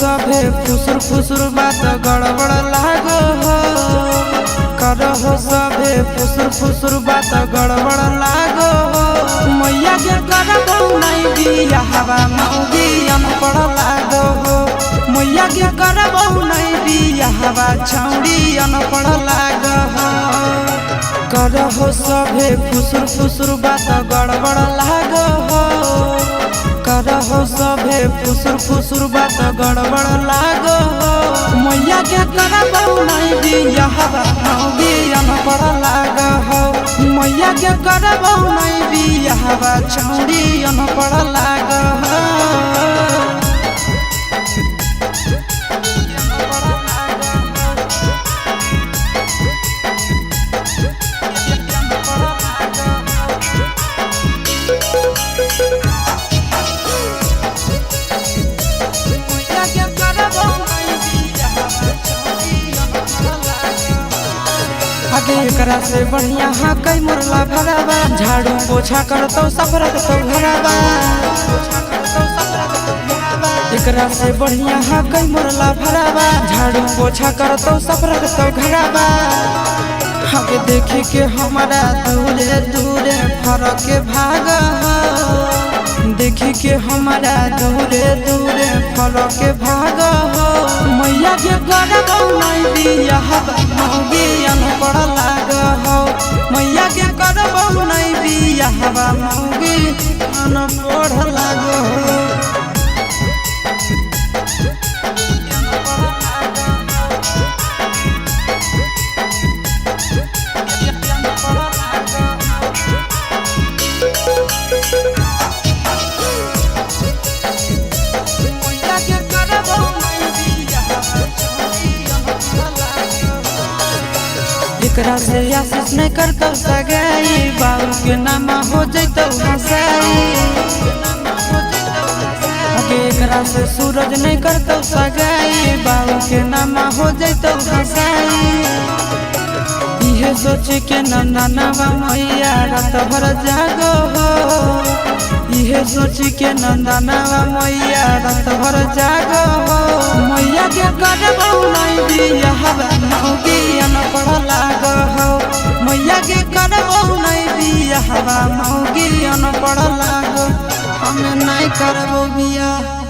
सभे फुसुर फुसुर बात गड़बड़ लागो हो। करहो सभे फुसुर फुसुर बात गड़बड़ लागो हो। मैया के करबो नहीं बियाहवा मौगी अनपढ़ लागो हो। मैया के करबो नहीं बियाहवा छौड़ी अनपढ़ लागो हो। करहो सभे फुसुर फुसुर बात गड़बड़ लागो हो। करहो सभे फुसुर फुसुर बात गड़बड़ लागो हो। मैया के करबो नहीं बियाहवा मौगी अनपढ़ लागो हो। मैया के करबो नहीं बियाहवा छौड़ी अनपढ़ लागो हो। आगे एकरा से बढ़िया हाँ कई मुरला भरावा। झाड़ू पोछा करतो सफरत तो घरावा। एकरा से बढ़िया हाँ कई मुरला भरावा। झाड़ू पोछा करतो सफरत तो घरावा। आगे देखे के हमारा दूरे दूरे फरक भाग हो। देखी के हमारा दूरे दूरे फरक भाग हो। मैया के करबो नहीं बियाहवा मौगी अनपढ़ लागो हो। मैया के करबो नहीं बियाहवा मौगी अनपढ़ लागो हो। एकरा से आशीष नहीं करतो सगाई। बाबू के नाम हो जैतो हंसाई। आगे एकरा से सूरज नहीं करतो सगाई। बाबू के नाम हो जैतो हंसाई। इहे सोच के नंदनवा मैया रात भर जागो हो। इहे सोच के नंदनवा मैया रात भर जागो हो। मैया के करबो नहीं बियाहवा मौगी अनपढ़ लागो हो। मैया के करबो नहीं बियाहवा मौगी अनपढ़ लागो। हमें नहीं करबो बियाह।